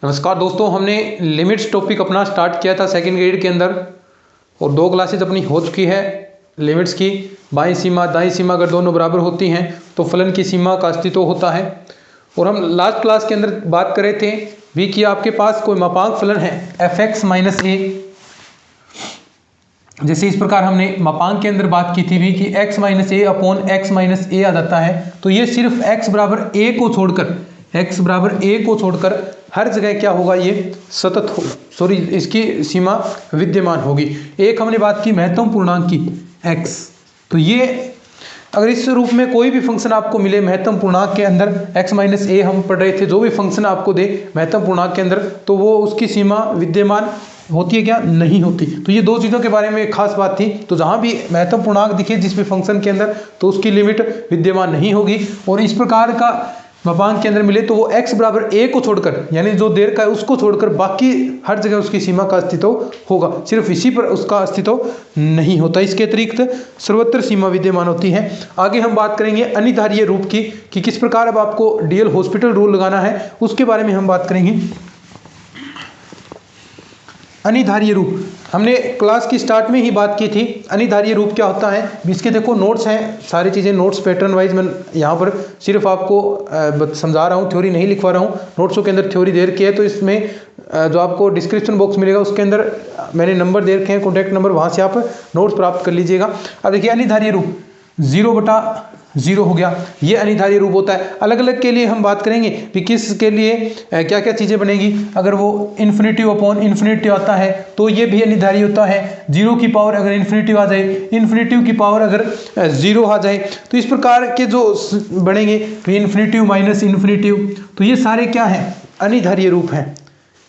नमस्कार दोस्तों, हमने लिमिट्स टॉपिक अपना स्टार्ट किया था सेकंड ग्रेड के अंदर और 2 क्लासेज अपनी हो चुकी है लिमिट्स की। बाईं सीमा दाईं सीमा अगर दोनों बराबर होती हैं तो फलन की सीमा का अस्तित्व होता है। और हम लास्ट क्लास के अंदर बात कर रहे थे भी कि आपके पास कोई मापांक फलन है f(x - a), जैसे इस प्रकार हमने मापांक के अंदर बात की थी भी कि x - a upon x - a आ जाता है। तो ये सिर्फ x बराबर a को छोड़कर हर जगह क्या होगा, ये सतत होगा, सॉरी इसकी सीमा विद्यमान होगी। एक हमने बात की महत्तम पूर्णांक की x, तो ये अगर इस रूप में कोई भी फंक्शन आपको मिले महत्तम पूर्णांक के अंदर x - a हम पढ़ रहे थे, जो भी फंक्शन आपको दे महत्तम पूर्णांक के अंदर, तो वो उसकी सीमा विद्यमान होती है क्या, नहीं होती। तो ये दो चीज़ों के बारे में एक खास बात थी। तो जहाँ भी महत्तम पूर्णांक दिखे जिस भी फंक्शन के अंदर, तो उसकी लिमिट विद्यमान नहीं होगी। और इस प्रकार का मापांक के अंदर मिले तो वो x बराबर a को छोड़कर, यानी जो देर का है उसको छोड़कर बाकी हर जगह उसकी सीमा का अस्तित्व होगा, सिर्फ इसी पर उसका अस्तित्व नहीं होता। इसके अतिरिक्त सर्वत्र सीमा विद्यमान होती है। आगे हम बात करेंगे अनिधारीय रूप की कि किस प्रकार अब आपको डीएल हॉस्पिटल रूल लगाना है, उसके बारे में हम बात करेंगे। अनिधारीय रूप हमने क्लास की स्टार्ट में ही बात की थी। अनिधारीय रूप क्या होता है, इसके देखो नोट्स हैं, सारी चीज़ें नोट्स पैटर्न वाइज मैं यहाँ पर सिर्फ आपको समझा रहा हूँ, थ्योरी नहीं लिखवा रहा हूँ। नोट्सों के अंदर थ्योरी दे रखी है, तो इसमें जो आपको डिस्क्रिप्शन बॉक्स मिलेगा उसके अंदर मैंने नंबर दे रखे हैं, कॉन्टैक्ट नंबर, वहाँ से आप नोट्स प्राप्त कर लीजिएगा। अब देखिए अनिधारीय रूप 0/0 हो गया, ये अनिधारीय रूप होता है। अलग अलग के लिए हम बात करेंगे कि किस के लिए क्या क्या चीज़ें बनेगी। अगर वो इन्फिनिटिव अपॉन इन्फिनिटिव आता है तो ये भी अनिधारीय होता है। 0 की पावर अगर इन्फिनिटिव आ जाए, इन्फिनिटिव की पावर अगर 0 आ जाए, तो इस प्रकार के जो बनेंगे इन्फिनिटिव माइनस इन्फिनिटिव, तो ये सारे क्या हैं, अनिधारीय रूप हैं।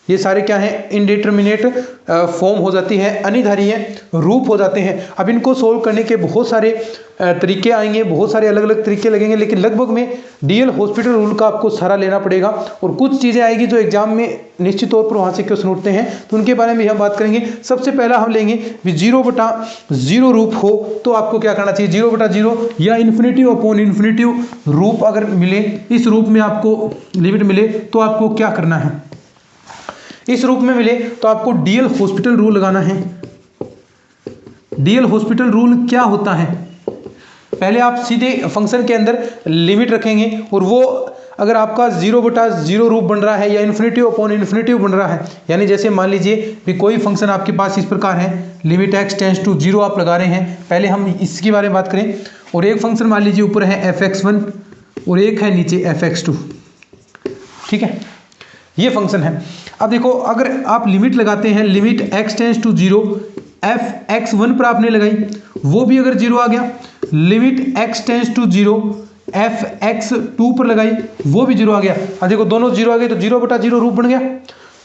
ये सारे क्या हैं, इनडिटर्मिनेट फॉर्म हो जाती है, अनिधारीय रूप हो जाते हैं। अब इनको सोल्व करने के बहुत सारे तरीके आएंगे, बहुत सारे अलग अलग तरीके लगेंगे, लेकिन लगभग में डीएल हॉस्पिटल रूल का आपको सहारा लेना पड़ेगा। और कुछ चीज़ें आएगी जो एग्जाम में निश्चित तौर पर वहाँ से क्वेश्चन उठते हैं, तो उनके बारे में हम बात करेंगे। सबसे पहला हम लेंगे 0/0 रूप हो तो आपको क्या करना चाहिए। 0/0 या इन्फिनिटिव अपॉन इन्फिनिटिव रूप अगर मिले, इस रूप में आपको लिमिट मिले तो आपको क्या करना है, इस रूप में मिले तो आपको डीएल हॉस्पिटल रूल लगाना है। डीएल हॉस्पिटल रूल क्या होता है, पहले आप सीधे फंक्शन के अंदर लिमिट रखेंगे और वो अगर आपका 0/0 रूप बन रहा है या इन्फिनिटिव अपॉन इन्फिनिटिव बन रहा है, यानी जैसे मान लीजिए भी कोई फंक्शन आपके पास इस प्रकार है, लिमिट x टेंड्स टू 0 आप लगा रहे हैं। पहले हम इसके बारे में बात करें। और एक फंक्शन मान लीजिए ऊपर है f(x1) और एक है नीचे f(x2), ठीक है, ये फंक्शन है। अब देखो अगर आप लिमिट लगाते हैं, limit x tends to 0 f(x1) पर आपने लगाई, वो भी अगर 0 आ गया, limit x tends to 0 f(x2) पर लगाई, वो भी 0 आ गया। अब देखो दोनों 0 आ गए तो 0/0 रूप बन गया।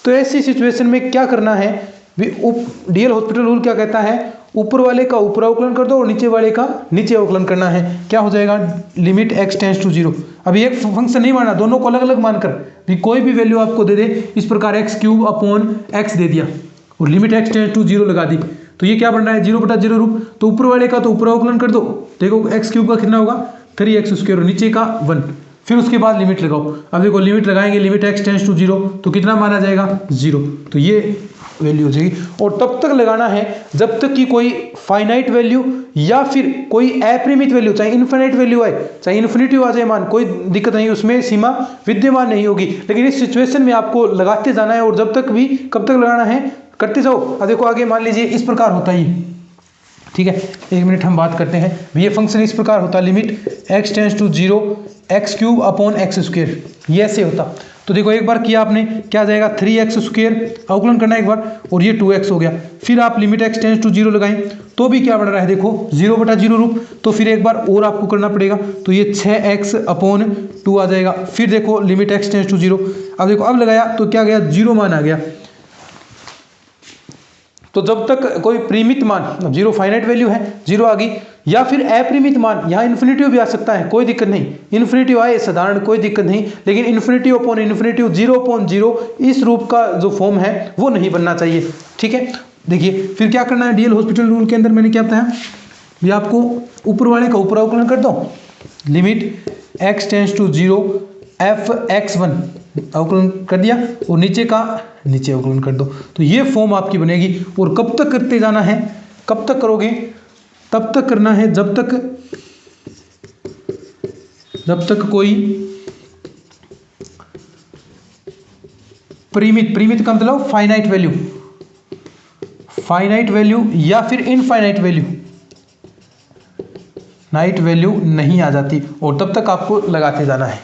तो ऐसी सिचुएशन में क्या करना है, डीएल हॉस्पिटल रूल क्या कहता है, ऊपर वाले का ऊपर अवकलन कर दो और नीचे वाले का नीचे अवकलन करना है। क्या हो जाएगा, लिमिट x टेंड्स टू 0। अभी एक फंक्शन नहीं माना, दोनों को अलग अलग मानकर भी कोई भी वैल्यू आपको दे दे, इस प्रकार x³ अपॉन x दे दिया और लिमिट x टेंड्स टू 0 लगा दी, तो ये क्या बन रहा है, 0/0 रूप। तो ऊपर वाले का तो ऊपर अवकलन कर दो, देखो x³ का कितना होगा 3x² और नीचे का 1, फिर उसके बाद लिमिट लगाओ। अब देखो लिमिट लगाएंगे, लिमिट x टेंड्स टू 0 तो कितना माना जाएगा, 0, तो ये वैल्यू हो जाएगी। और तब तक लगाना है जब तक कि कोई फाइनाइट वैल्यू या फिर कोई अपरिमित वैल्यू, चाहे इन्फिनिट वैल्यू आए चाहे इन्फिनिटिव आ जाए मान, कोई दिक्कत नहीं, उसमें सीमा विद्यमान नहीं होगी। लेकिन इस सिचुएशन में आपको लगाते जाना है और जब तक भी कब तक लगाना है, करते जाओ। अब देखो आगे मान लीजिए इस प्रकार होता है, ठीक है, 1 मिनट हम बात करते हैं। ये फंक्शन इस प्रकार होता है, limit x tends to 0 x³ upon x², ये ऐसे होता। तो देखो एक बार किया आपने, क्या जाएगा 3x² अवकलन करना एक बार और ये 2x हो गया। फिर आप लिमिट x टेंड्स टू 0 लगाएं तो भी क्या बन रहा है, देखो 0/0 रूप। तो फिर एक बार और आपको करना पड़ेगा, तो ये 6x अपॉन 2 आ जाएगा। फिर देखो लिमिट x टेंड्स टू 0, अब देखो अब लगाया तो क्या गया, 0 मान आ गया। तो जब तक कोई परिमित मान, 0 फाइनाइट वैल्यू है, 0 आ गई, या फिर अपरिमित मान, यहाँ इन्फिनिटिव भी आ सकता है, कोई दिक्कत नहीं, इन्फिनिटिव आए साधारण कोई दिक्कत नहीं, लेकिन इन्फिनिटिव अपॉन इन्फिनिटिव 0/0 इस रूप का जो फॉर्म है वो नहीं बनना चाहिए, ठीक है। देखिए फिर क्या करना है, डीएल हॉस्पिटल रूल के अंदर मैंने क्या बताया, ये आपको ऊपर वाले का ऊपर अवकलन कर दो, limit x tends to 0 f(x1) अवकलन कर दिया और नीचे का नीचे अवकलन कर दो। तो ये फॉर्म आपकी बनेगी। और कब तक करते जाना है, कब तक करोगे, तब तक करना है जब तक कोई परिमित का मतलब फाइनाइट वैल्यू या फिर इनफाइनाइट वैल्यू नहीं आ जाती, और तब तक आपको लगाते जाना है।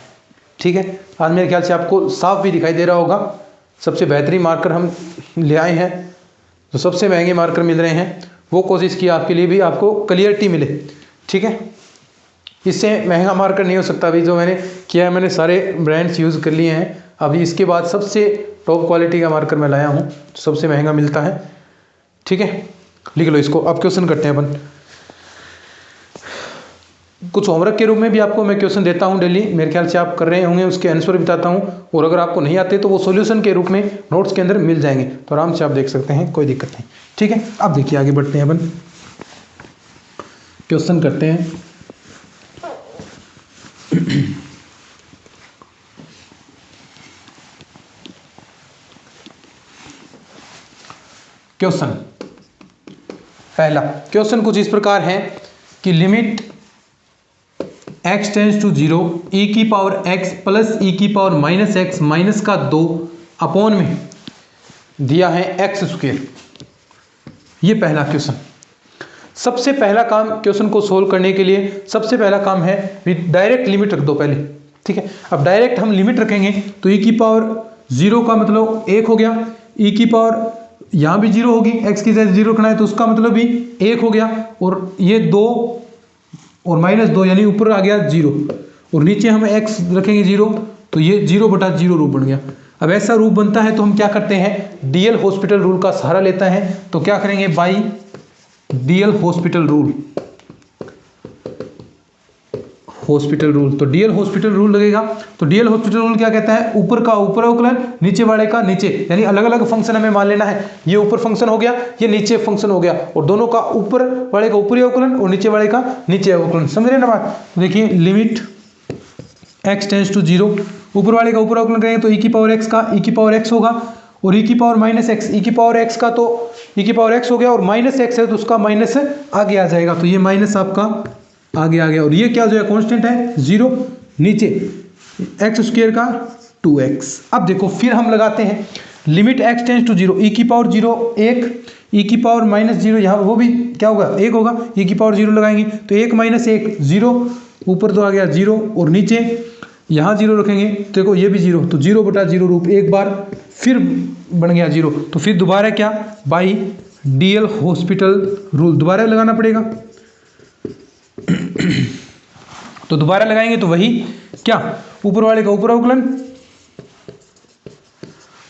ठीक है, आज मेरे ख्याल से आपको साफ भी दिखाई दे रहा होगा। सबसे बेहतरीन मार्कर हम ले आए हैं, जो सबसे महंगे मार्कर मिल रहे हैं, वो कोशिश की आपके लिए भी आपको क्लियरिटी मिले। ठीक है, इससे महंगा मार्कर नहीं हो सकता। अभी जो मैंने किया है, मैंने सारे ब्रांड्स यूज़ कर लिए हैं। अभी इसके बाद सबसे टॉप क्वालिटी का मार्कर मैं लाया हूँ, सबसे महंगा मिलता है। ठीक है, लिख लो इसको। अब क्वेश्चन करते हैं अपन। कुछ होमवर्क के रूप में भी आपको मैं क्वेश्चन देता हूं डेली, मेरे ख्याल से आप कर रहे होंगे, उसके आंसर बताता हूं। और अगर आपको नहीं आते तो वो सॉल्यूशन के रूप में नोट्स के अंदर मिल जाएंगे, तो आराम से आप देख सकते हैं, कोई दिक्कत नहीं। ठीक है, अब देखिए आगे बढ़ते हैं अपन, क्वेश्चन करते हैं। क्वेश्चन पहला क्वेश्चन कुछ इस प्रकार है कि limit x tends to 0 e की पावर x प्लस e की पावर माइनस x माइनस का 2 अपॉन में दिया है x स्क्वायर। ये पहला क्वेश्चन। सबसे पहला काम क्वेश्चन को सोल्व करने के लिए सबसे पहला काम है डायरेक्ट लिमिट रख दो पहले। ठीक है, अब डायरेक्ट हम लिमिट रखेंगे तो e की पावर 0 का मतलब 1 हो गया, e की पावर यहाँ भी 0 होगी, x की जगह 0 रखना है तो उसका मतलब भी 1 हो गया, और ये 2 और माइनस 2 यानी ऊपर आ गया 0, और नीचे हम x रखेंगे 0, तो ये 0/0 रूप बन गया। अब ऐसा रूप बनता है तो हम क्या करते हैं, डीएल हॉस्पिटल रूल का सहारा लेता है। तो क्या करेंगे, बाई डीएल हॉस्पिटल रूल, तो डीएल हॉस्पिटल रूल लगेगा। तो डीएल हॉस्पिटल रूल क्या कहता है, ऊपर का ऊपर अवकलन, नीचे वाले का नीचे, यानी अलग अलग फंक्शन हमें मान लेना है। ये ऊपर फंक्शन हो गया, ये नीचे फंक्शन हो गया, और दोनों का ऊपर वाले का ऊपरी अवकलन और नीचे वाले का नीचे अवकलन। समझ रहे ना बात। देखिए लिमिट x टेंस टू 0, ऊपर वाले का ऊपर अवकलन करेंगे तो e की पावर x का e की पावर x होगा, और e की पावर माइनस x, e की पावर x का तो e की पावर x हो गया, और माइनस x है तो उसका माइनस आगे आ जाएगा, तो ये माइनस आपका आगे आ गया, और ये क्या जो है कांस्टेंट है 0, नीचे x स्क्वायर का 2x। अब देखो फिर हम लगाते हैं limit x tends to 0 e की पावर 0 1, e की पावर माइनस 0, यहाँ वो भी क्या होगा 1 होगा, e की पावर 0 लगाएंगे तो 1 माइनस 1 0, ऊपर तो आ गया 0, और नीचे यहाँ 0 रखेंगे तो देखो ये भी 0, तो 0/0 रूप एक बार फिर बन गया 0। तो फिर दोबारा क्या, बाई डीएल हॉस्पिटल रूल दोबारा लगाना पड़ेगा। तो दोबारा लगाएंगे तो वही क्या, ऊपर वाले का ऊपर अवकलन,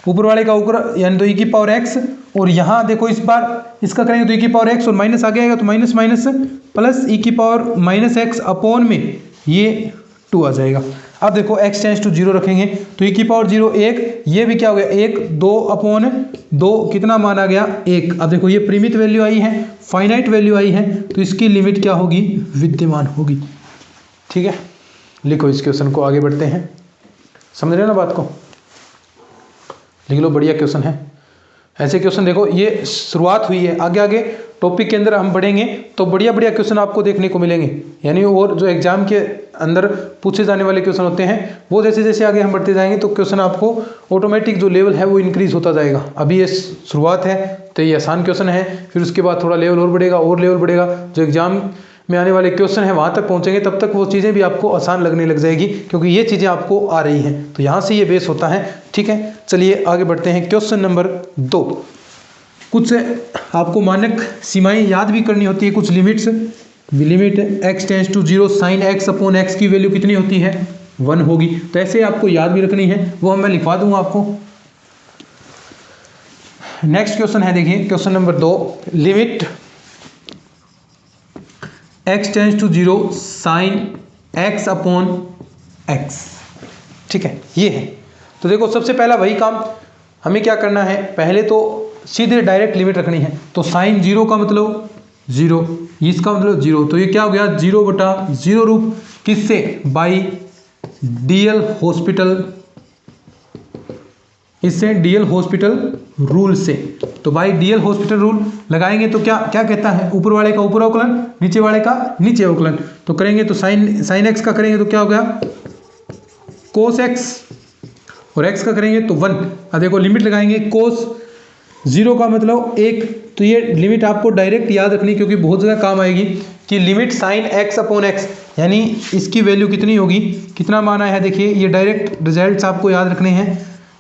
ऊपर वाले का ऊपर यानी तो e की पावर x, और यहाँ देखो इस बार इसका करेंगे तो e की पावर x और माइनस आगे आएगा तो माइनस माइनस प्लस e की पावर माइनस x अपॉन में ये 2 आ जाएगा। अब देखो x टेंस टू 0 रखेंगे तो e की पावर 0 1, ये भी क्या हो गया 1, 2 अपॉन 2 कितना मान आ गया 1। अब देखो ये परिमित वैल्यू आई है, फाइनाइट वैल्यू आई है, तो इसकी लिमिट क्या होगी, विद्यमान होगी। ठीक है, लिखो इस क्वेश्चन को, आगे बढ़ते हैं। समझ रहे हो ना बात को, लिख लो, बढ़िया क्वेश्चन है। ऐसे क्वेश्चन देखो, ये शुरुआत हुई है, आगे आगे टॉपिक के अंदर हम बढ़ेंगे तो बढ़िया बढ़िया क्वेश्चन आपको देखने को मिलेंगे। यानी और जो एग्जाम के अंदर पूछे जाने वाले क्वेश्चन होते हैं वो जैसे जैसे आगे हम बढ़ते जाएंगे तो क्वेश्चन आपको ऑटोमेटिक जो लेवल है वो इंक्रीज होता जाएगा। अभी ये शुरुआत है तो ये आसान क्वेश्चन है, फिर उसके बाद थोड़ा लेवल और बढ़ेगा और लेवल बढ़ेगा, जो एग्जाम में आने वाले क्वेश्चन है वहाँ तक पहुँचेंगे तब तक वो चीज़ें भी आपको आसान लगने लग जाएगी, क्योंकि ये चीज़ें आपको आ रही हैं। तो यहाँ से ये बेस होता है। ठीक है, चलिए आगे बढ़ते हैं। क्वेश्चन नंबर 2, कुछ आपको मानक सीमाएं याद भी करनी होती है, कुछ limits. Limit x tends to 0 sine x upon x की वैल्यू कितनी होती है, 1 होगी। तो ऐसे आपको याद भी रखनी है, वो मैं लिखवा दूंगा आपको। नेक्स्ट क्वेश्चन है, देखिए question number 2, limit x tends to 0 sine x upon x। ठीक है, ये है। तो देखो सबसे पहला वही काम हमें क्या करना है, पहले तो सीधे डायरेक्ट लिमिट रखनी है। तो साइन 0 का मतलब 0, इसका मतलब 0, तो ये क्या हो गया 0/0 रूप, किससे, बाई डीएल हॉस्पिटल इससे डीएल हॉस्पिटल रूल से। तो भाई डीएल हॉस्पिटल रूल लगाएंगे तो क्या क्या कहता है, ऊपर वाले का ऊपर अवकलन, नीचे वाले का नीचे अवकलन। तो करेंगे तो साइन एक्स का करेंगे तो क्या हो गया कोस एक्स, और एक्स का करेंगे तो 1। अब देखो लिमिट लगाएंगे, कोस 0 का मतलब 1, तो ये लिमिट आपको डायरेक्ट याद रखनी क्योंकि बहुत ज़्यादा काम आएगी कि limit sign x upon x, यानी इसकी वैल्यू कितनी होगी, कितना मान आया है। देखिए ये डायरेक्ट रिजल्ट्स आपको याद रखने हैं।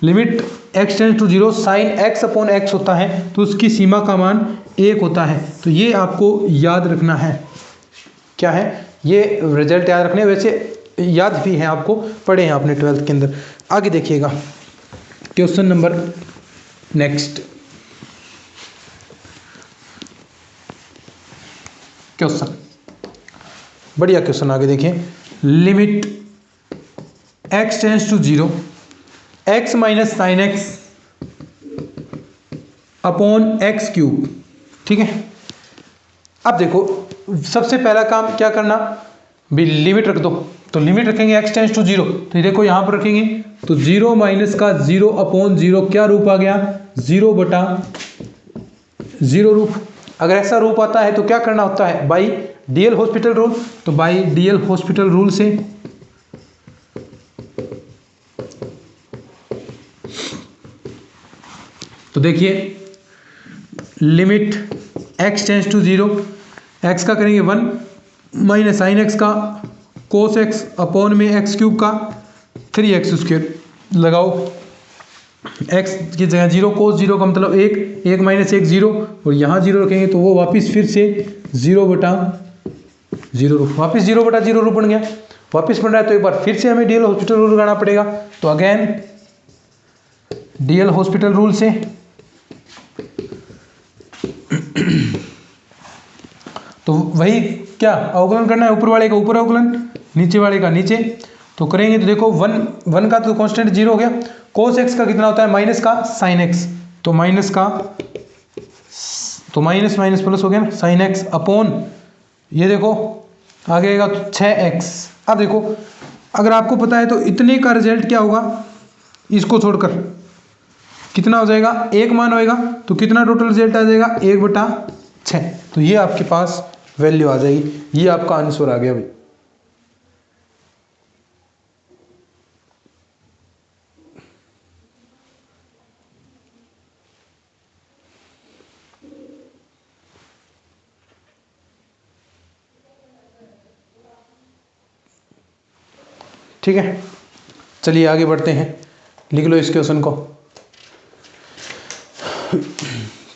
Limit x tends to 0 sine x upon x होता है, तो उसकी सीमा का मान 1 होता है। तो ये आपको याद रखना है, क्या है ये रिजल्ट याद रखने, वैसे याद भी है आपको, पढ़े हैं आपने 12th के अंदर। आगे देखिएगा क्वेश्चन नंबर नेक्स्ट क्वेश्चन, बढ़िया क्वेश्चन आगे देखिए। Limit x tends to 0 x minus sine x upon x cube, ठीक है। अब देखो सबसे पहला काम क्या करना, भी लिमिट रख दो। तो लिमिट रखेंगे x टेंड्स टू 0, तो ये देखो यहाँ पर रखेंगे तो 0 माइनस का 0 अपॉन 0 क्या रूप आ गया 0 बटा 0 रूप। अगर ऐसा रूप आता है तो क्या करना होता है बाई डीएल हॉस्पिटल रूल। तो बाई डीएल हॉस्पिटल रूल से तो देखिए limit x tends to 0, x का करेंगे 1 माइनस साइन एक्स का कोस एक्स अपॉन में एक्स क्यूब का 3x स्क्वायर लगाओ, x की जगह 0, कोस 0 का मतलब 1 माइनस 1 0, और यहाँ 0 रखेंगे तो वो वापस फिर से 0 बटा 0 रूप, वापस 0 बटा 0 रूप बन गया। वापस बन रहा है तो एक बार फिर से हमें डीएल हॉस्पिटल रूल लगाना पड़ेगा। तो अगेन डीएल हॉस्पिटल रूल से तो वही क्या अवकलन करना है, ऊपर वाले का ऊपर अवकलन, नीचे वाले का नीचे। तो करेंगे तो देखो 1 का तो कांस्टेंट 0 हो गया, कोस एक्स का कितना होता है माइनस का साइन एक्स, तो माइनस का तो माइनस माइनस प्लस हो गया ना, साइन एक्स अपॉन ये देखो आ गएगा तो 6x। अब देखो अगर आपको पता है तो इतने का रिजल्ट क्या होगा, इसको छोड़कर कितना हो जाएगा, एक मान होएगा, तो कितना टोटल रिजल्ट आ जाएगा 1/6। तो ये आपके पास वैल्यू आ जाएगी, ये आपका आंसर आ गया भाई। ठीक है, चलिए आगे बढ़ते हैं, लिख लो इस क्वेश्चन को।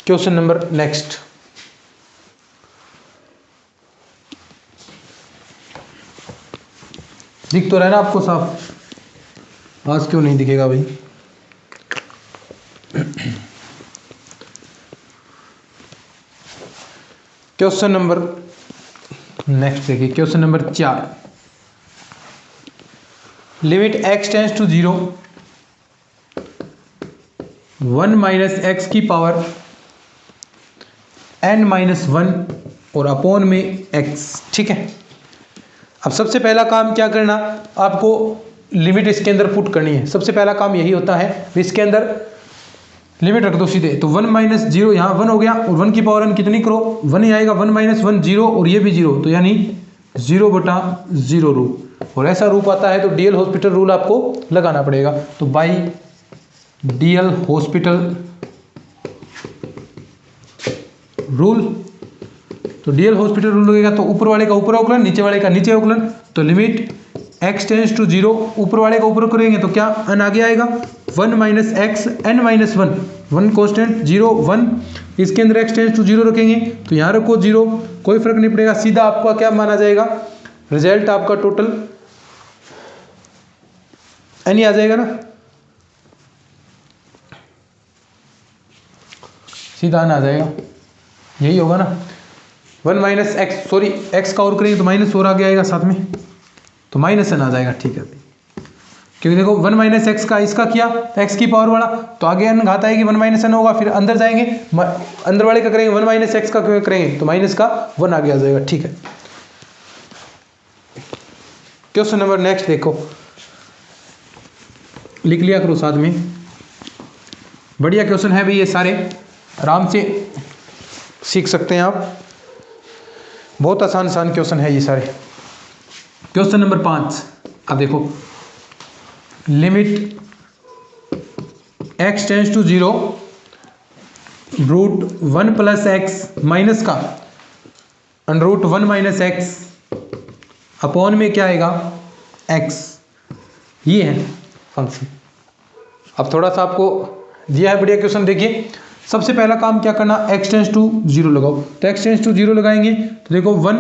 क्वेश्चन नंबर नेक्स्ट, दिख तो रहा है ना आपको साफ, आज क्यों नहीं दिखेगा भाई। क्वेश्चन नंबर नेक्स्ट देखिए, question number 4। Limit x tends to 0 1 minus x की पावर n माइनस 1 और अपॉन में x, ठीक है। अब सबसे पहला काम क्या करना, आपको लिमिट इसके अंदर पुट करनी है। सबसे पहला काम यही होता है, इसके अंदर लिमिट रख दो सीधे। तो 1 माइनस 0 यहाँ 1 हो गया, और 1 की पावर n कितनी करो 1 ही आएगा, 1 माइनस 1 0, और ये भी 0, तो यानी 0 बटा 0 रूप। और ऐसा रूप आता है तो डीएल हॉस्पिटल रूल आपको लगाना पड़ेगा। तो बाई डीएल हॉस्पिटल रूल, तो डीएल हॉस्पिटल रूल लगेगा तो ऊपर वाले का ऊपर अवकलन, नीचे वाले का नीचे अवकलन। तो लिमिट x टेंड्स टू 0, ऊपर वाले का ऊपर करेंगे तो क्या n आगे आएगा 1 minus x n minus 1, 1 constant 0 1, इसके अंदर x टेंड्स टू 0 रखेंगे तो यहाँ रखो 0, कोई फर्क नहीं पड़ेगा, सीधा आपका क्या माना जाएगा, रिजल्ट आपका टोटल n ही आ जाएगा ना, सीधा n आ जाएगा, यही होगा ना। 1 माइनस एक्स, सॉरी एक्स का और करेंगे तो माइनस और आगे आएगा साथ में, तो माइनस n आ जाएगा, ठीक है। क्योंकि देखो 1 माइनस एक्स का इसका किया एक्स की पावर वाला, तो आगे n घात आएगी 1 माइनस n होगा, फिर अंदर जाएंगे अंदर वाले का करेंगे 1 माइनस एक्स का करेंगे तो माइनस का 1 आगे आ जाएगा, ठीक है। क्वेश्चन नंबर नेक्स्ट देखो, लिख लिया करो साथ में। बढ़िया क्वेश्चन है भाई, ये सारे आराम से सीख सकते हैं आप, बहुत आसान आसान क्वेश्चन है ये सारे। क्वेश्चन नंबर 5, अब देखो, limit x tends to 0 root 1 plus x minus का under root 1 minus X upon में क्या आएगा x, ये है फंक्शन। अब थोड़ा सा आपको दिया है बढ़िया क्वेश्चन, देखिए सबसे पहला काम क्या करना, x टेंस टू 0 लगाओ, तो x टेंस टू 0 लगाएंगे तो देखो 1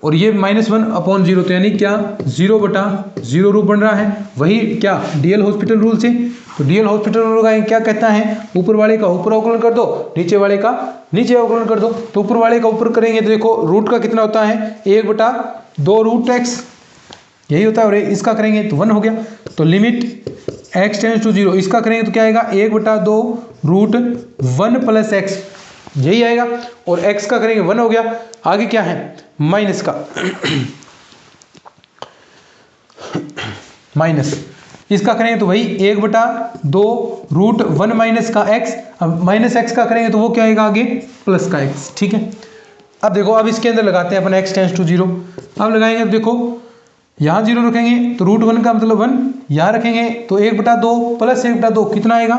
और ये -1 अपॉन 0, तो यानी क्या 0/0 रूप बन रहा है, वही क्या डीएल हॉस्पिटल रूल से। तो डीएल हॉस्पिटल रूल लगाएंगे, क्या कहता है, ऊपर वाले का ऊपर अवकलन कर दो, नीचे वाले का नीचे अवकलन कर दो। तो ऊपर वाले का ऊपर करेंगे तो देखो रूट का कितना होता है 1/2 रूट एक्स, यही होता है, और इसका करेंगे तो 1 हो गया। तो लिमिट x टेंस टू 0, इसका करेंगे तो क्या आएगा 1/2 रूट 1 प्लस एक्स, यही आएगा, और x का करेंगे 1 हो गया। आगे क्या है माइनस का माइनस, इसका करेंगे तो वही 1/2 रूट 1 माइनस का x, अब माइनस एक्स का करेंगे तो वो क्या आएगा आगे प्लस का x, ठीक है। अब देखो, अब इसके अंदर लगाते हैं अपन x टेंस टू 0, अब लगाएंगे तो देखो यहाँ 0 रखेंगे तो रूट 1 का मतलब 1, यहाँ रखेंगे तो 1/2 प्लस 1/2 कितना आएगा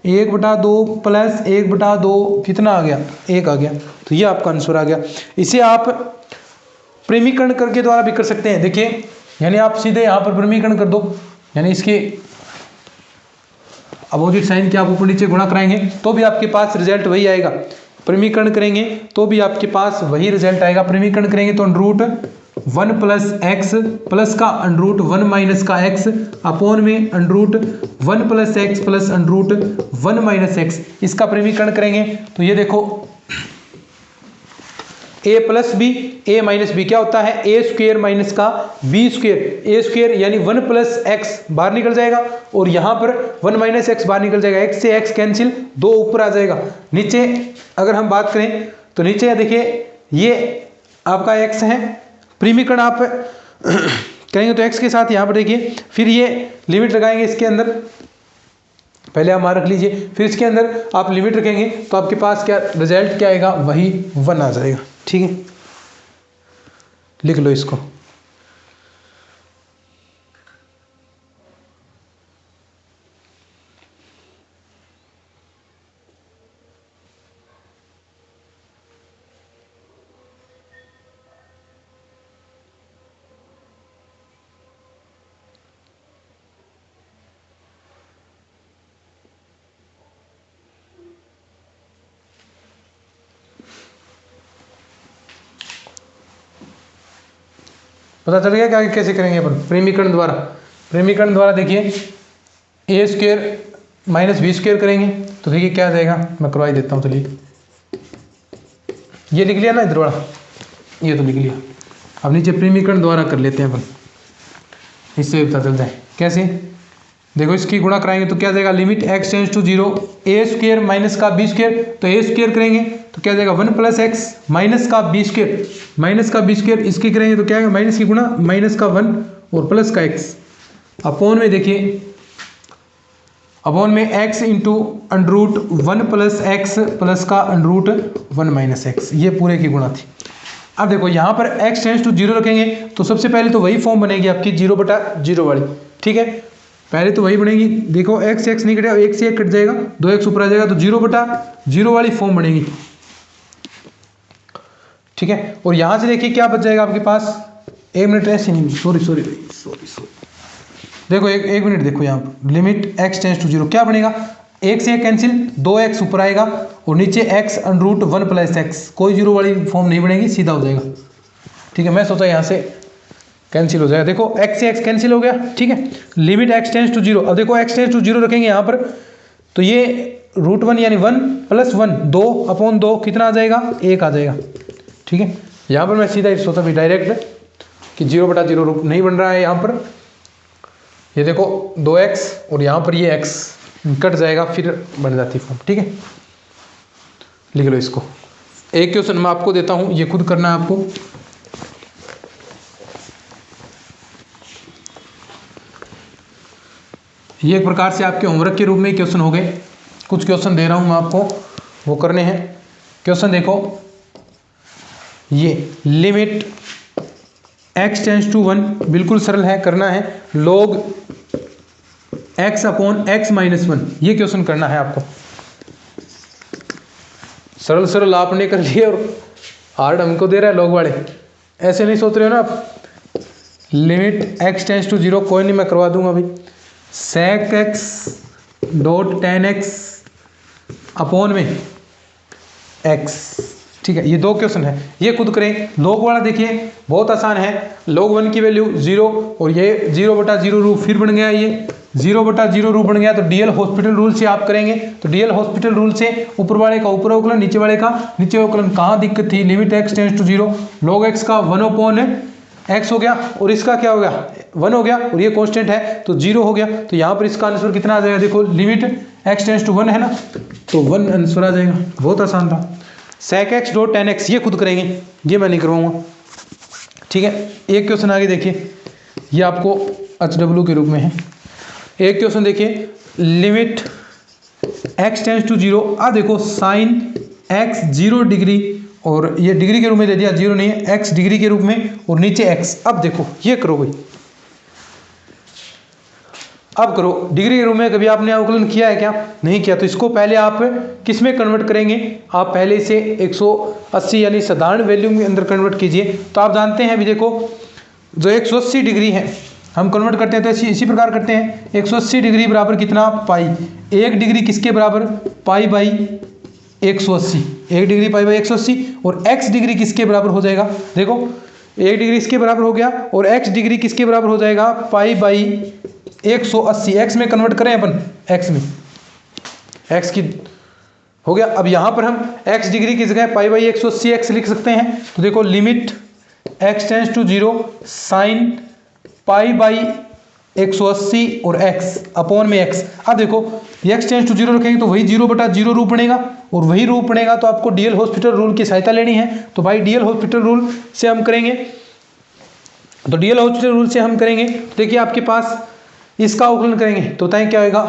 1/2 प्लस 1/2 कितना आ गया 1 आ गया। तो ये आपका आंसर आ गया। इसे आप प्रेमीकरण करके द्वारा भी कर सकते हैं, देखिए यानी आप सीधे यहाँ पर प्रेमीकरण कर दो, यानी इसके अपोजिट साइन के आप ऊपर नीचे गुणा कराएंगे तो भी आपके पास रिजल्ट वही आएगा, प्रेमीकरण करेंगे तो भी आपके पास वही रिजल्ट आएगा। प्रेमीकरण करेंगे तो अंडर 1 प्लस एक्स प्लस का अंडर 1 माइनस का एक्स अपॉन में under 1 plus x plus under 1 minus x, इसका प्रेमीकरण करेंगे तो ये देखो a plus B A minus B क्या होता है ए स्क्वेयर माइनस का बी स्क्वेयर, ए स्क्वेयर यानी 1 प्लस एक्स बाहर निकल जाएगा और यहाँ पर 1 माइनस एक्स बाहर निकल जाएगा, एक्स से एक्स कैंसिल, 2 ऊपर आ जाएगा। नीचे अगर हम बात करें तो नीचे देखिए ये आपका x है, प्रेमीकरण आप करेंगे तो x के साथ यहाँ पर देखिए, फिर ये लिमिट लगाएंगे इसके अंदर, पहले आप मान रख लीजिए, फिर इसके अंदर आप लिमिट रखेंगे तो आपके पास क्या रिजल्ट क्या आएगा वही 1 आ जाएगा, ठीक है। लिख लो इसको। पता चल गया क्या कैसे करेंगे अपन प्रेमीकरण द्वारा। प्रेमीकरण द्वारा देखिए ए स्क्वेयर माइनस बी स्क्वेयर करेंगे तो देखिए क्या आ जाएगा, मैं करवा ही देता हूँ, चलिए ये लिख लिया ना इधर वाला, ये तो लिख लिया। अब नीचे प्रेमीकरण द्वारा कर लेते हैं अपन, इससे पता चल जाए कैसे। देखो इसकी गुणा कराएंगे तो क्या जाएगा limit x tends to 0 A square minus का बी स्क्वेयर, तो ए स्क्वेयर करेंगे तो क्या जाएगा 1 प्लस एक्स माइनस का बी स्क्वेयर, माइनस का बी स्क्वेयर इसकी करेंगे तो क्या आएगा माइनस की गुणा माइनस का 1 और प्लस का x अपॉन में देखिए अपॉन में x into under root 1 plus x plus का अंडर रूट 1 माइनस एक्स, ये पूरे की गुणा थी। अब देखो यहाँ पर x टेंस टू 0 रखेंगे तो सबसे पहले तो वही फॉर्म बनेगी आपकी 0/0 वाली, ठीक है, पहले तो वही बनेगी। देखो x x नहीं कटेगा, 1 से 1 कट जाएगा, 2x ऊपर आ जाएगा, तो 0/0 वाली फॉर्म बनेगी, ठीक है। और यहाँ से देखिए क्या बच जाएगा आपके पास, 1 मिनट ऐसे नहीं, सॉरी देखो एक मिनट, देखो यहाँ पर लिमिट x टेंस टू 0 क्या बनेगा, 1 से 1 कैंसिल, 2x ऊपर आएगा और नीचे x under root 1 plus x, कोई 0 वाली फॉर्म नहीं बनेगी, सीधा हो जाएगा, ठीक है। मैं सोचा यहाँ से कैंसिल हो जाएगा, देखो x से x कैंसिल हो गया, ठीक है। लिमिट x टेंस टू 0, अब देखो x टेंस टू 0 रखेंगे यहाँ पर तो ये रूट 1 यानी 1 प्लस 1 2/2 कितना आ जाएगा 1 आ जाएगा, ठीक है। यहाँ पर मैं सीधा ही सोचा भी डायरेक्ट कि 0/0 रूप नहीं बन रहा है, यहाँ पर ये देखो 2x और यहाँ पर ये x कट जाएगा, फिर बन जाती फॉर्म, ठीक है। लिख लो इसको। एक क्वेश्चन मैं आपको देता हूँ, ये खुद करना है आपको। ये एक प्रकार से आपके होमवर्क के रूप में क्वेश्चन हो गए। कुछ क्वेश्चन दे रहा हूँ मैं आपको, वो करने हैं। क्वेश्चन देखो, ये लिमिट x टेंस टू 1, बिल्कुल सरल है, करना है log x upon x minus 1, ये क्वेश्चन करना है आपको। सरल सरल आपने कर लिया और हार्ड हमको दे रहा है लोग वाले, ऐसे नहीं सोच रहे हो ना आप। लिमिट x टेंस टू 0, कोई नहीं, मैं करवा दूंगा अभी। sec x dot tan x upon में x, ठीक है। ये दो क्वेश्चन है, ये खुद करें। log वाला देखिए बहुत आसान है, log 1 की वैल्यू 0 और ये 0/0 रूप फिर बन गया, ये 0/0 रूप बन गया। तो डीएल हॉस्पिटल रूल से आप करेंगे, तो डीएल हॉस्पिटल रूल से ऊपर वाले का ऊपर अवकलन, नीचे वाले का नीचे अवकलन। कहाँ दिक्कत थी, limit x tends to 0, log x का 1/x हो गया और इसका क्या हो गया 1 हो गया और ये कांस्टेंट है तो 0 हो गया। तो यहाँ पर इसका आंसर कितना आ जाएगा, देखो लिमिट x टेंस टू 1 है ना, तो 1 आंसर आ जाएगा। बहुत आसान था। sec x dot tan x, ये खुद करेंगे, ये मैं नहीं करवाऊंगा, ठीक है। एक क्वेश्चन आगे देखिए, ये आपको HW के रूप में है। एक क्वेश्चन देखिए, लिमिट x टेंस टू 0, आ देखो साइन x 0 डिग्री, और ये डिग्री के रूप में दे दिया, 0 नहीं है, x डिग्री के रूप में और नीचे x। अब देखो ये करो भाई, अब करो। डिग्री के रूप में कभी आपने अवकलन किया है क्या, नहीं किया, तो इसको पहले आप किस में कन्वर्ट करेंगे, आप पहले इसे 180 यानी साधारण वैल्यू में अंदर कन्वर्ट कीजिए। तो आप जानते हैं अभी देखो, जो 180 डिग्री है हम कन्वर्ट करते हैं तो इसी प्रकार करते हैं। 180 डिग्री बराबर कितना, पाई। 1 डिग्री किसके बराबर, पाई बाई 180, 1 डिग्री पाई बाई 180। और x डिग्री किसके बराबर हो जाएगा, देखो 1 डिग्री इसके बराबर हो गया और x डिग्री किसके बराबर हो जाएगा, पाई बाई 180। x में कन्वर्ट करें अपन, x में, x की हो गया। अब यहाँ पर हम x डिग्री की जगह पाई बाई 180 x लिख सकते हैं। तो देखो limit x tends to 0 sine pi by 180 और x अपॉन में x। अब देखो x टेंस टू 0 रखेंगे तो वही 0/0 रूप बनेगा, और वही रूप बनेगा तो आपको डीएल हॉस्पिटल रूल की सहायता लेनी है। तो भाई डीएल हॉस्पिटल रूल से हम करेंगे, तो डीएल हॉस्पिटल रूल से हम करेंगे। तो देखिए आपके पास इसका अवकलन करेंगे तो बताएं क्या होगा,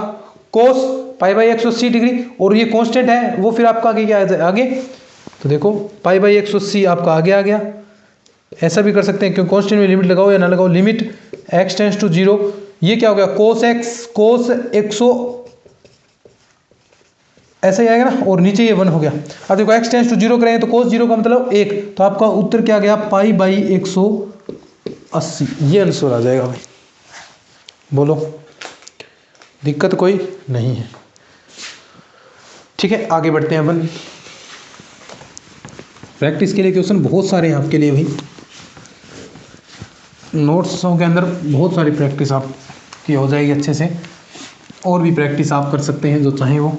कोस पाई बाई 180 डिग्री, और ये कांस्टेंट है वो फिर आपका आगे क्या आ आगे, तो देखो पाई बाई 180 आपका आगे आ गया। ऐसा भी कर सकते हैं क्योंकि कांस्टेंट में लिमिट लगाओ या ना लगाओ, लिमिट x टेंस टू 0, ये क्या हो गया कोस x, कोस 100 ऐसा ही आएगा ना, और नीचे ये 1 हो गया। अब देखो x टेंस टू 0 करेंगे तो कोस 0 का मतलब 1, तो आपका उत्तर क्या गया, पाई बाई 180, ये आंसर आ जाएगा भाई। बोलो दिक्कत कोई नहीं है, ठीक है। आगे बढ़ते हैं अपन, प्रैक्टिस के लिए क्वेश्चन बहुत सारे हैं आपके लिए भाई, नोट्सों के अंदर बहुत सारी प्रैक्टिस आपकी हो जाएगी अच्छे से, और भी प्रैक्टिस आप कर सकते हैं जो चाहें वो।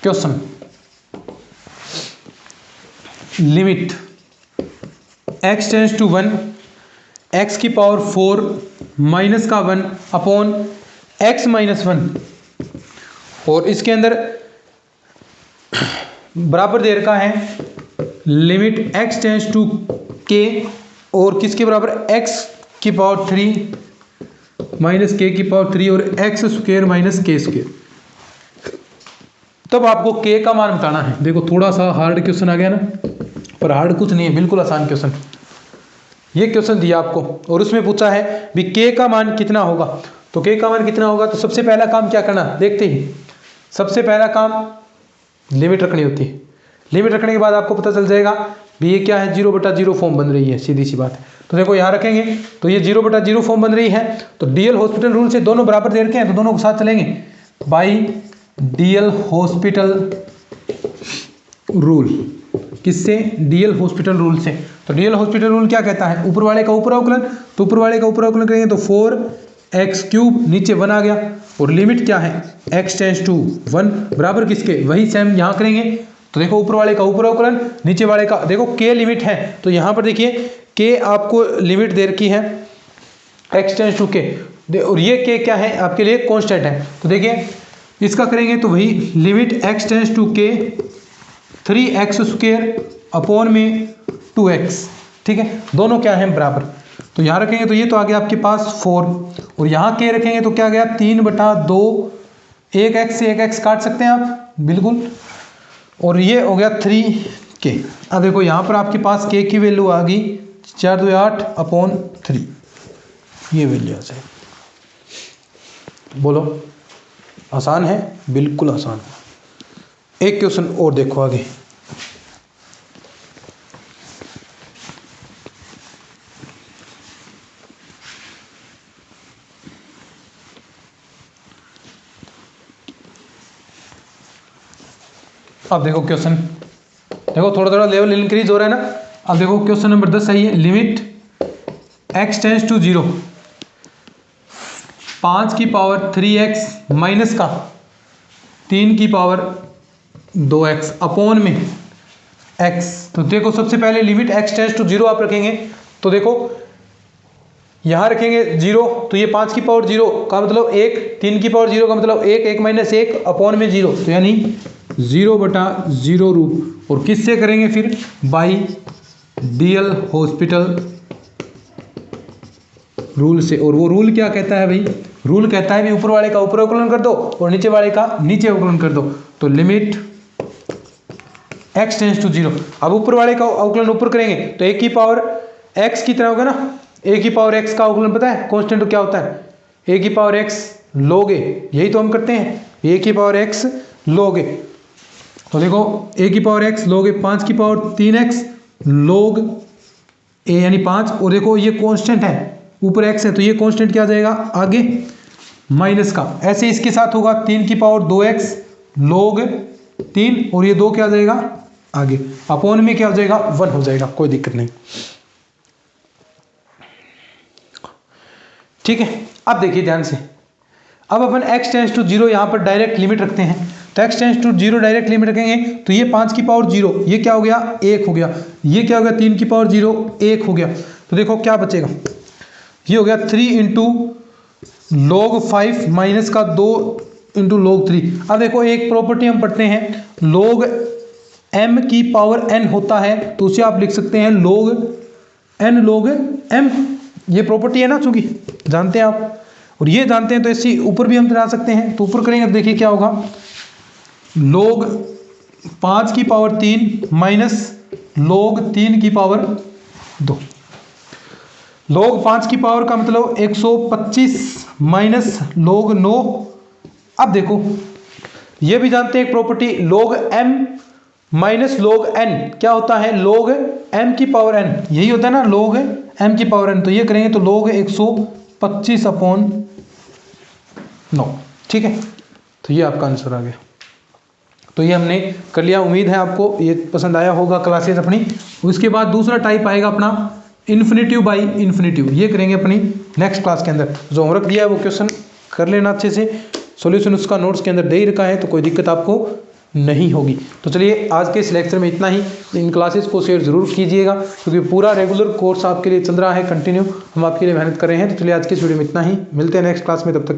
Question, limit x tends to 1 x की पावर 4 माइनस का 1 अपॉन x माइनस 1, और इसके अंदर बराबर दे रखा है limit x tends to k, और किसके बराबर, x की पावर 3 माइनस k की पावर 3 और x square minus k square. तब आपको k का मान बताना है। देखो थोड़ा सा हार्ड क्वेश्चन आ गया ना, पर हार्ड कुछ नहीं है, बिल्कुल आसान क्वेश्चन। ये क्वेश्चन दिया आपको और उसमें पूछा है भी k का मान कितना होगा। तो k का मान कितना होगा, तो सबसे पहला काम क्या करना, देखते ही सबसे पहला काम लिमिट रखनी होती है। लिमिट रखने के बाद आपको पता चल जाएगा भी ये क्या है, 0/0 फॉर्म बन रही है, सीधी सी बात है। तो देखो यहाँ रखेंगे तो ये 0/0 फॉर्म बन रही है, तो डीएल हॉस्पिटल रूल से दोनों बराबर दे रखे हैं तो दोनों के साथ चलेंगे बाई डीएल हॉस्पिटल रूल। किससे, डीएल हॉस्पिटल रूल से। तो डीएल हॉस्पिटल रूल क्या कहता है, ऊपर वाले का ऊपर अवकलन, तो ऊपर वाले का ऊपर अवकलन करेंगे तो 4x³ नीचे 1 आ गया, और लिमिट क्या है x टेंस टू 1 बराबर किसके, वही सेम यहाँ करेंगे। तो देखो ऊपर वाले का ऊपर अवकलन, नीचे वाले का, देखो k लिमिट है तो यहाँ पर देखिए k आपको लिमिट दे रखी है x टेंस टू k, और ये k क्या है आपके लिए कांस्टेंट है। तो देखिए इसका करेंगे तो वही limit x tends to k 3x square upon में 2x, ठीक है, दोनों क्या हैं बराबर। तो यहाँ रखेंगे तो ये तो आ गया आपके पास 4, और यहाँ k रखेंगे तो क्या गया 3/2 एक एक्स से एक एक्स काट सकते हैं आप, बिल्कुल। और ये हो गया 3k। अब देखो यहाँ पर आपके पास k की वैल्यू आ गई 4 2 8 अपॉन 3, ये वैल्यू आ जाए। बोलो आसान है? बिल्कुल आसान है। एक क्वेश्चन और देखो आगे। अब देखो क्वेश्चन, देखो थोड़ा थोड़ा लेवल इंक्रीज हो रहा है ना। अब देखो क्वेश्चन नंबर 10 सही है। लिमिट x टेंस टू 0, 5 की पावर 3x माइनस का 3 की पावर 2x अपॉन में x। तो देखो सबसे पहले लिमिट x टेंस टू 0 आप रखेंगे, तो देखो यहाँ रखेंगे 0, तो ये 5 की पावर 0 का मतलब 1, 3 की पावर 0 का मतलब 1, 1 माइनस 1 अपॉन में 0, तो यानी 0/0 रूप। और किससे करेंगे फिर? बाई डीएल हॉस्पिटल रूल से। और वो रूल क्या कहता है भाई? रूल कहता है भाई ऊपर वाले का ऊपर अवकलन कर दो और नीचे वाले का नीचे अवकलन कर दो। तो लिमिट x टेंस टू 0, अब ऊपर वाले का अवकलन ऊपर करेंगे तो a की पावर x की तरह होगा ना। a की पावर x का अवकलन पता है कांस्टेंट क्या होता है? a की पावर x log a, यही तो हम करते हैं, a की पावर x log a। तो देखो a की पावर x log a, 5 की पावर 3x log a यानी 5, और देखो ये कांस्टेंट है, ऊपर x है तो ये कांस्टेंट क्या आ जाएगा आगे माइनस का। ऐसे इसके साथ होगा 3 की पावर 2x log 3, और ये 2 क्या आ जाएगा आगे, अपॉन में क्या हो जाएगा 1 हो जाएगा, कोई दिक्कत नहीं। ठीक है, अब देखिए ध्यान से। अब अपन x टेंस टू 0 यहाँ पर डायरेक्ट लिमिट रखते हैं, तो x tends to 0 direct limit रखेंगे तो ये 5 की पावर 0 ये क्या हो गया 1 हो गया, ये क्या हो गया 3 की पावर 0 1 हो गया। तो देखो क्या बचेगा, ये हो गया 3 इंटू log 5 माइनस का 2 इंटू log 3। अब देखो एक प्रॉपर्टी हम पढ़ते हैं, log m की पावर n होता है तो उसे आप लिख सकते हैं log n log m, ये प्रॉपर्टी है ना, चूंकि जानते हैं आप और ये जानते हैं तो इसी ऊपर भी हम चला सकते हैं। तो ऊपर करेंगे तो देखिए क्या होगा, log 5 की पावर 3 माइनस log 3 की पावर 2। log 5 की पावर का मतलब 125 माइनस log 9। अब देखो ये भी जानते हैं एक property, log m minus log n क्या होता है, log m की पावर n, यही होता है ना log m की पावर n। तो ये करेंगे तो log 125 अपॉन 9। ठीक है, तो ये आपका आंसर आ गया। तो ये हमने कर लिया, उम्मीद है आपको ये पसंद आया होगा क्लासेस अपनी। उसके बाद दूसरा टाइप आएगा अपना इन्फिनेटिव बाई इन्फिनेटिव, ये करेंगे अपनी नेक्स्ट क्लास के अंदर। जो होमवर्क दिया है वो क्वेश्चन कर लेना अच्छे से, सॉल्यूशन उसका नोट्स के अंदर दे ही रखा है तो कोई दिक्कत आपको नहीं होगी। तो चलिए आज के इस लेक्चर में इतना ही। इन क्लासेस को शेयर ज़रूर कीजिएगा क्योंकि पूरा रेगुलर कोर्स आपके लिए चल रहा है, कंटिन्यू हम आपके लिए मेहनत कर रहे हैं। तो चलिए आज की इस वीडियो में इतना ही, मिलते हैं नेक्स्ट क्लास में, तब तक के लिए।